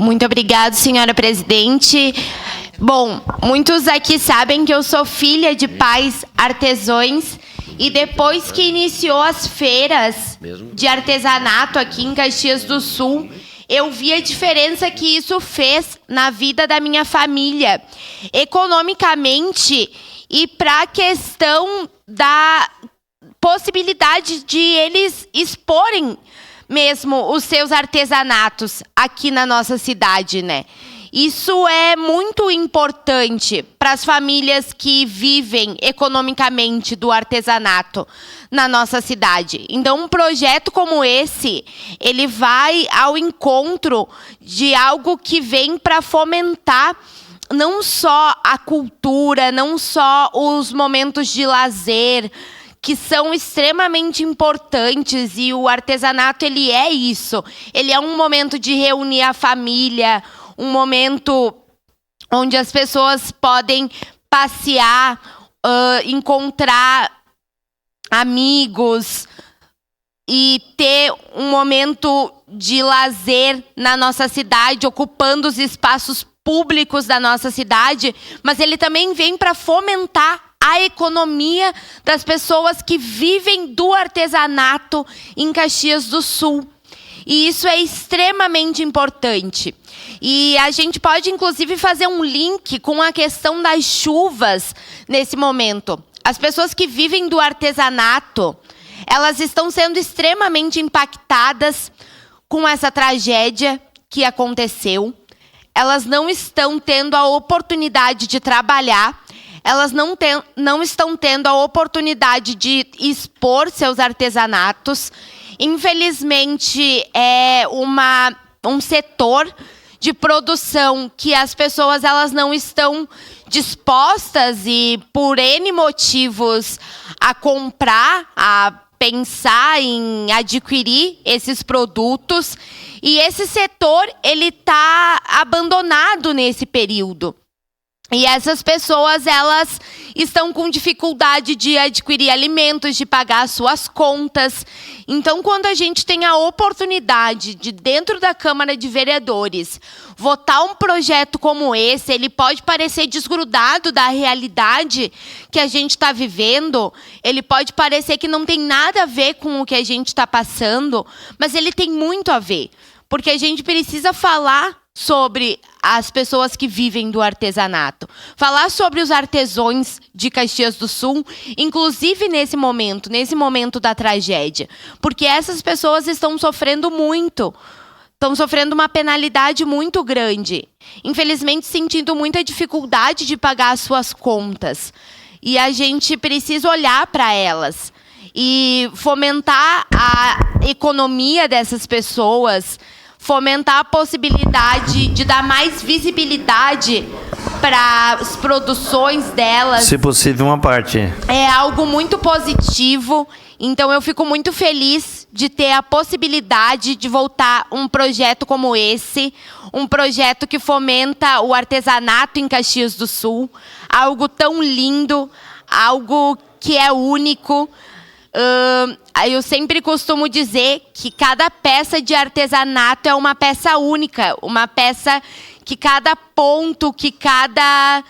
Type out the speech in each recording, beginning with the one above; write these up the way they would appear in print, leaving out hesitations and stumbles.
Muito obrigado, senhora presidente. Bom, muitos aqui sabem que eu sou filha de pais artesãos e depois que iniciou as feiras de artesanato aqui em Caxias do Sul, eu vi a diferença que isso fez na vida da minha família, economicamente e para a questão da possibilidade de eles exporem mesmo os seus artesanatos aqui na nossa cidade, né? Isso é muito importante para as famílias que vivem economicamente do artesanato na nossa cidade. Então, um projeto como esse, ele vai ao encontro de algo que vem para fomentar não só a cultura, não só os momentos de lazer, que são extremamente importantes, e o artesanato, ele é isso. Ele é um momento de reunir a família, um momento onde as pessoas podem passear, encontrar amigos e ter um momento de lazer na nossa cidade, ocupando os espaços públicos da nossa cidade, mas ele também vem para fomentar a economia das pessoas que vivem do artesanato em Caxias do Sul. E isso é extremamente importante. E a gente pode, inclusive, fazer um link com a questão das chuvas nesse momento. As pessoas que vivem do artesanato, elas estão sendo extremamente impactadas com essa tragédia que aconteceu. Elas não estão tendo a oportunidade de trabalhar, elas não estão tendo a oportunidade de expor seus artesanatos. Infelizmente, é um setor de produção que as pessoas elas não estão dispostas e por N motivos a comprar, a pensar em adquirir esses produtos. E esse setor ele está abandonado nesse período. E essas pessoas, elas estão com dificuldade de adquirir alimentos, de pagar as suas contas. Então, quando a gente tem a oportunidade de, dentro da Câmara de Vereadores, votar um projeto como esse, ele pode parecer desgrudado da realidade que a gente está vivendo, ele pode parecer que não tem nada a ver com o que a gente está passando, mas ele tem muito a ver, porque a gente precisa falar sobre as pessoas que vivem do artesanato. Falar sobre os artesãos de Caxias do Sul, inclusive nesse momento da tragédia. Porque essas pessoas estão sofrendo muito. Estão sofrendo uma penalidade muito grande. Infelizmente, sentindo muita dificuldade de pagar as suas contas. E a gente precisa olhar para elas e fomentar a economia dessas pessoas, fomentar a possibilidade de dar mais visibilidade para as produções delas. Se possível, uma parte. É algo muito positivo. Então, eu fico muito feliz de ter a possibilidade de voltar um projeto como esse, um projeto que fomenta o artesanato em Caxias do Sul, algo tão lindo, algo que é único. Eu sempre costumo dizer que cada peça de artesanato é uma peça única, uma peça que cada ponto, que cada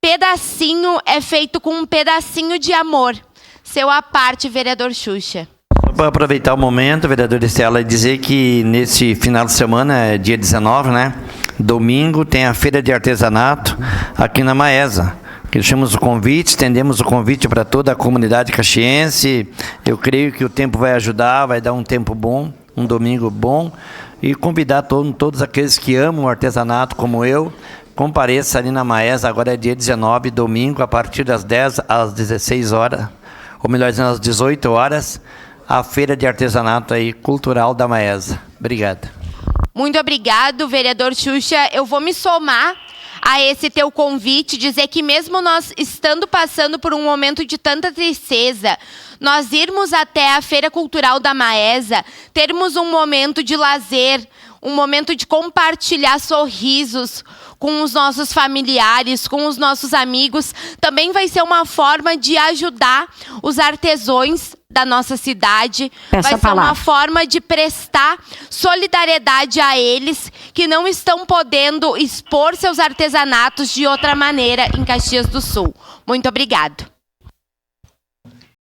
pedacinho é feito com um pedacinho de amor. Seu à parte, vereador Xuxa. Só para aproveitar o momento, vereador Estela, e dizer que nesse final de semana, dia 19, né? Domingo, tem a Feira de Artesanato aqui na Maesa. Deixamos o convite, estendemos o convite para toda a comunidade caxiense. Eu creio que o tempo vai ajudar, vai dar um tempo bom, um domingo bom. E convidar todos aqueles que amam o artesanato como eu, compareça ali na Maesa, agora é dia 19, domingo, a partir das 10 às 16 horas, ou melhor dizendo, às 18 horas, a Feira de Artesanato aí, cultural da Maesa. Obrigado. Muito obrigado, vereador Xuxa. Eu vou me somar a esse teu convite, dizer que mesmo nós estando passando por um momento de tanta tristeza, nós irmos até a Feira Cultural da Maesa, termos um momento de lazer, um momento de compartilhar sorrisos com os nossos familiares, com os nossos amigos, também vai ser uma forma de ajudar os artesãos da nossa cidade. Peço Vai a ser uma palavra. forma de prestar solidariedade a eles que não estão podendo expor seus artesanatos de outra maneira em Caxias do Sul. Muito obrigado.